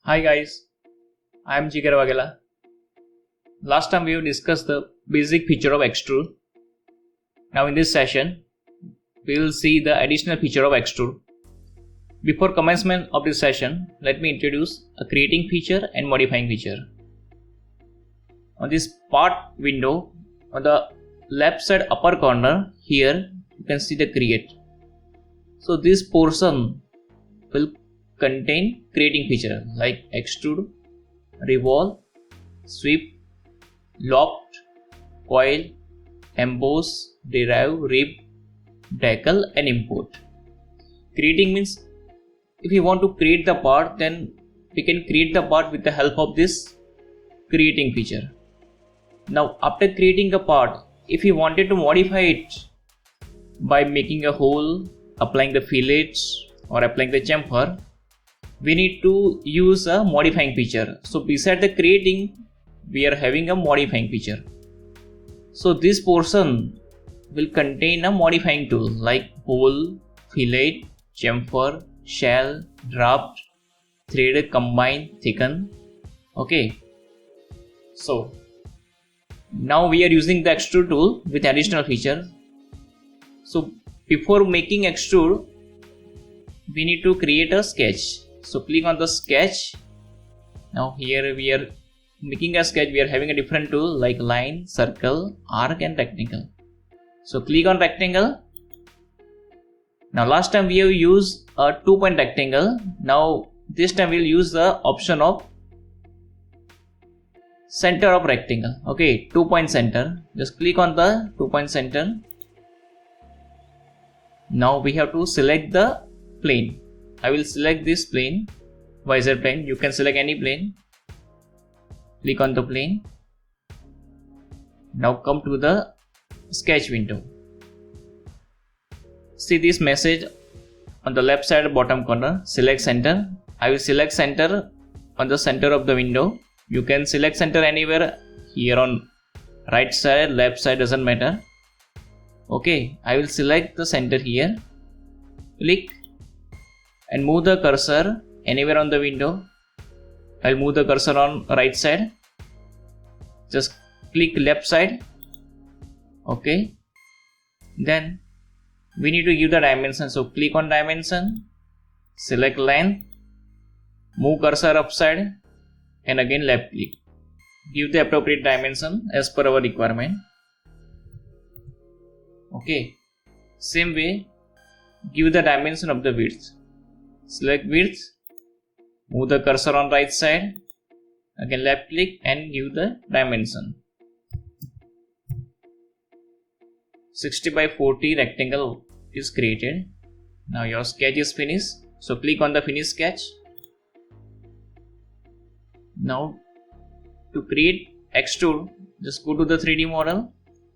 Hi guys, I am Jigar Wagela. Last time we have discussed the basic feature of extrude. Now in this session, we will see the additional feature of extrude. Before commencement of this session, let me introduce a creating feature and modifying feature. On this part window, on the left side upper corner, here you can see the create. So this portion will contain creating feature like extrude, revolve, sweep, loft, coil, emboss, derive, rib, decal and import. Creating means if you want to create the part, then we can create the part with the help of this creating feature. Now after creating a part, if you wanted to modify it by making a hole, applying the fillets or applying the chamfer, we need to use a modifying feature. So beside the creating, we are having a modifying feature. So this portion will contain a modifying tool like hole, fillet, chamfer, shell, draft, thread, combine, thicken. Okay. So now we are using the extrude tool with additional feature. So before making extrude, we need to create a sketch. So click on the sketch. Now here we are making a sketch. We are having a different tool like line, circle, arc and rectangle. So click on rectangle. Now last time we have used a 2-point rectangle. Now this time we will use the option of center of rectangle. Okay, 2-point center. Just click on the 2-point center. Now we have to select the plane. I will select this plane, YZ plane. You can select any plane. Click on the plane. Now come to the sketch window. See this message on the left side bottom corner. Select center. I will select center on the center of the window. You can select center anywhere here on right side, left side, doesn't matter. Okay, I will select the center here. Click and move the cursor anywhere on the window. I'll move the cursor on right side. Just click left side. Okay. Then we need to give the dimension. So click on dimension. Select length. Move cursor upside. And again left click. Give the appropriate dimension as per our requirement. Okay. Same way, give the dimension of the width. Select width. Move the cursor on right side. Again left click and give the dimension. 60 by 40 rectangle is created. Now your sketch is finished. So click on the finish sketch. Now to create extrude, just go to the 3D model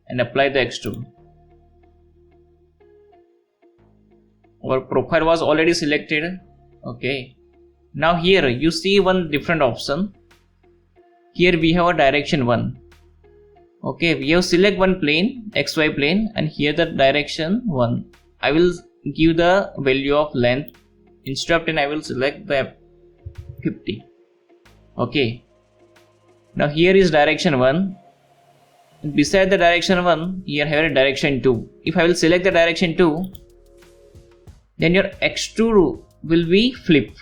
and apply the extrude. Our profile was already selected. Okay. Now here you see one different option. Here we have a direction 1. Okay, we have select one plane, XY plane, and here the direction 1. I will give the value of length. Instead of 10, I will select the 50. Okay. Now here is direction 1. Beside the direction 1, here I have a direction 2. If I will select the direction 2, then your extrude will be flip.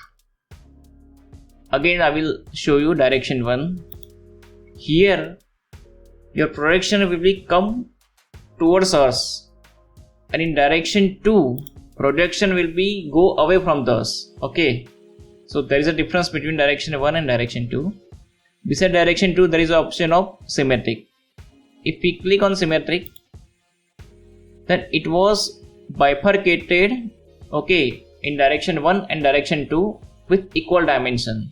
Again I will show you direction 1. Here your projection will be come towards us, and in direction 2 projection will be go away from us. Okay, so there is a difference between direction 1 and direction 2. Beside direction 2 there is an option of symmetric. If we click on symmetric, then it was bifurcated, okay, in direction 1 and direction 2 with equal dimension.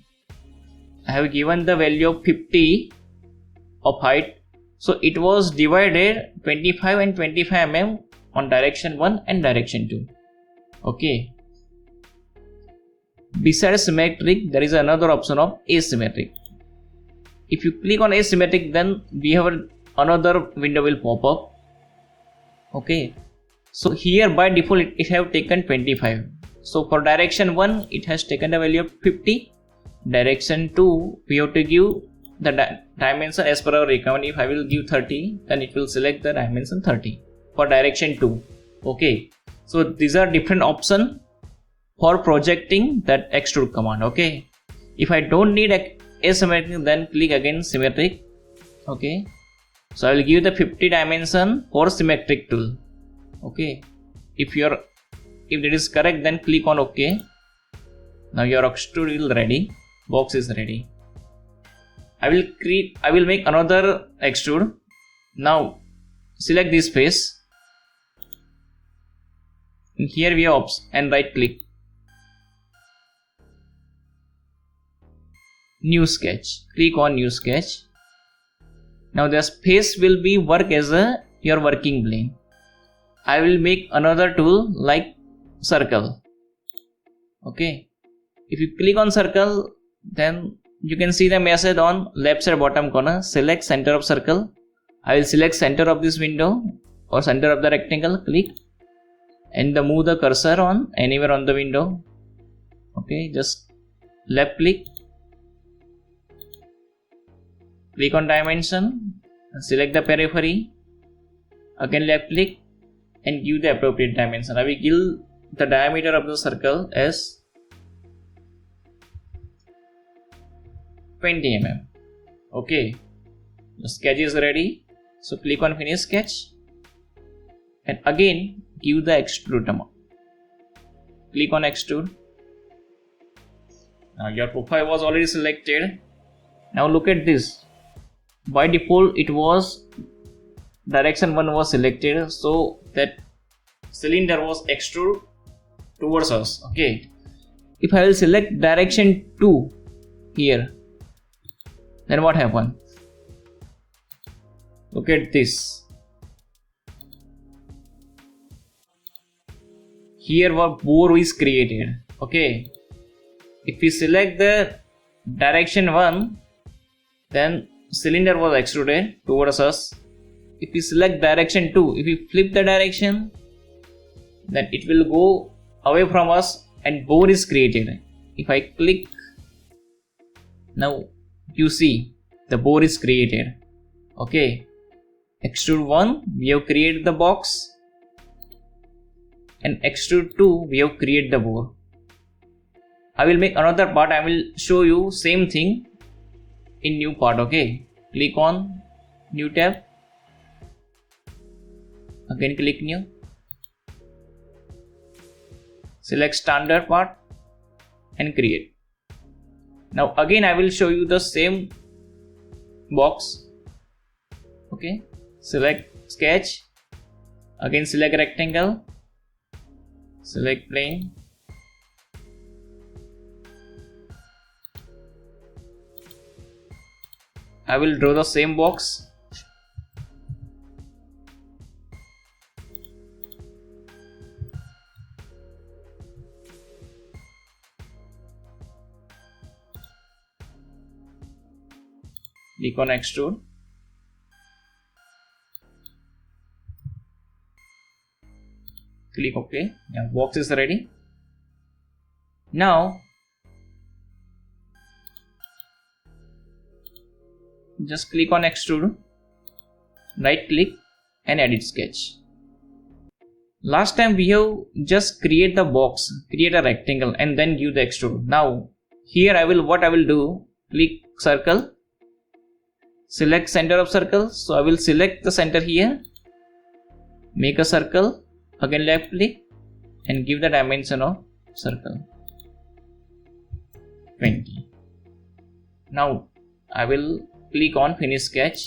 I have given the value of 50 of height. So it was divided 25 and 25 mm on direction 1 and direction 2. Okay. Besides symmetric, there is another option of asymmetric. If you click on asymmetric, then we have another window will pop up. Okay. So here by default it have taken 25. So for direction 1 it has taken the value of 50, direction 2, we have to give the dimension as per our requirement. If I will give 30, then it will select the dimension 30 for direction 2. Okay, so these are different options for projecting that extrude command. Okay, if I don't need asymmetric, then click again symmetric. Okay, so I will give the 50 dimension for symmetric tool. Okay, if that is correct, then click on OK. Now your extrude is ready, box is ready. I will make another extrude. Now select this face. And here we have ops and right click. New sketch. Click on new sketch. Now the face will be work as your working plane. I will make another tool like circle. Okay. If you click on circle, then you can see the message on left side bottom corner. Select center of circle. I will select center of this window or center of the rectangle. Click and move the cursor on anywhere on the window. Okay, just left click. Click on dimension. Select the periphery. Again left click and give the appropriate dimension. I will give the diameter of the circle as 20 mm. Okay, the sketch is ready. So click on finish sketch and again give the extrude amount. Click on extrude. Now your profile was already selected. Now look at this. By default it was direction 1 was selected, so that cylinder was extrude towards us. Okay, if I will select direction 2 here, then what happened? Look at this. Here what bore is created. Okay, if we select the direction 1, then cylinder was extruded towards us. If we select direction 2, if we flip the direction, then it will go away from us and bore is created. If I click, now you see the bore is created. Okay, extrude 1 we have created the box and extrude 2 we have created the bore. I will make another part. I will show you same thing in new part. Okay, click on new tab. Again click new. Select standard part and create. Now again I will show you the same box. Okay, select sketch. Again select rectangle. Select plane. I will draw the same box. Click on extrude. Click OK. Now box is ready. Now just click on extrude, right click and edit sketch. Last time we have just create the box, create a rectangle and then give the extrude. Now here what I will do, click circle, select center of circle. So I will select the center here, make a circle, again left click and give the dimension of circle 20. Now I will click on finish sketch.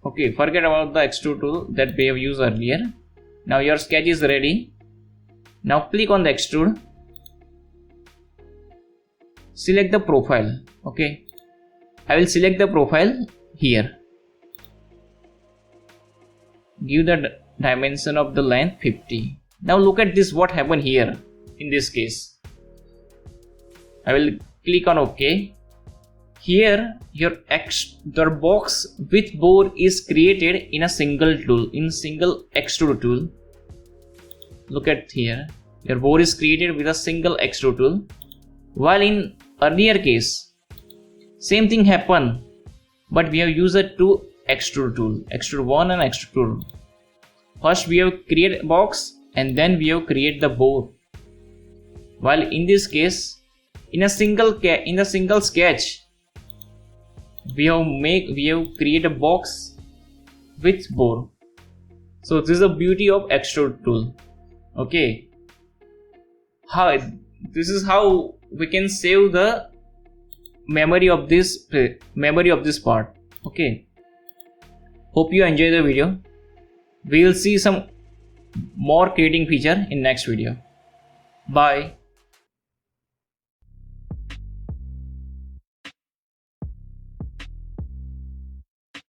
Okay, forget about the extrude tool that we have used earlier. Now your sketch is ready. Now click on the extrude. Select the profile. Okay, I will select the profile here. Give the dimension of the length 50. Now look at this, what happened here in this case. I will click on OK. Here your box with bore is created in a single tool, in single extrude tool. look at here, your bore is created with a single extrude tool, while in earlier case same thing happened, but we have used a two extrude tool, extrude 1 and extrude 2. First we have create a box and then we have create the bore, while in this case in a single sketch we have create a box with bore. So this is the beauty of extrude tool. Okay, this is how we can save the memory of this part. Okay, hope you enjoy the video. We will see some more creating feature in next video. Bye.